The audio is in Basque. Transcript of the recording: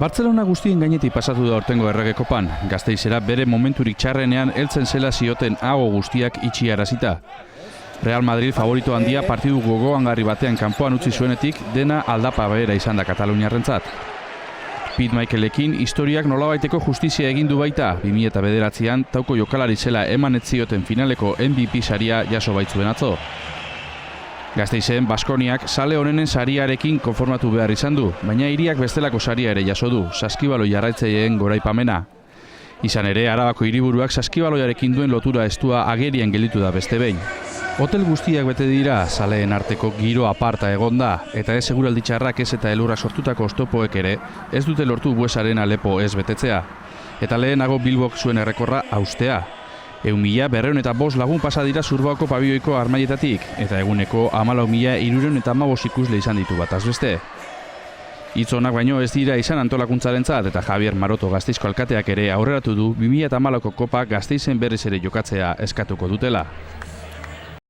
Bartzelona guztien gainetik pasatu da aurtengo Errege Kopan. Gasteizera bere momenturik txarrenean heltzen zela zioten hago guztiak itxiarazita. Real Madrid favorito handia partidu gogoangarri batean kanpoan utzi zuenetik dena aldapa behera izan da Kataluniarrentzat. Pete Michelekin historiak nolabaiteko justizia egin du baita. 2009an tauko jokalari zela eman ez zioten finaleko MVP saria jaso baitzuen atzo. Gasteizen Baskoniak sale honenen sariarekin konformatu behar izan du, baina hiriak bestelako saria ere jaso du, saskibalo jarraitzaileen goraipamena. Izan ere, Arabako hiriburuak saskibaloiarekin duen lotura estua agerian gelditu da beste behin. Hotel guztiak bete dira, zaleen arteko giro aparta egonda, eta ez seguralditxarrak ez eta elurrak sortutako oztopoek ere, ez dute lortu Buesaren Alepo ez betetzea. Eta lehenago Bilbok zuen errekorra haustea. 1.205 lagun pasa dira Zurbaoko pabioiko armaietatik, eta eguneko 14.315 ikusle izan ditu bataz beste. Hitz onak baino ez dira izan antolakuntzarentzat, eta Javier Maroto Gasteizko alkateak ere aurreratu du 2014ko kopa Gasteizen berriz ere jokatzea eskatuko dutela.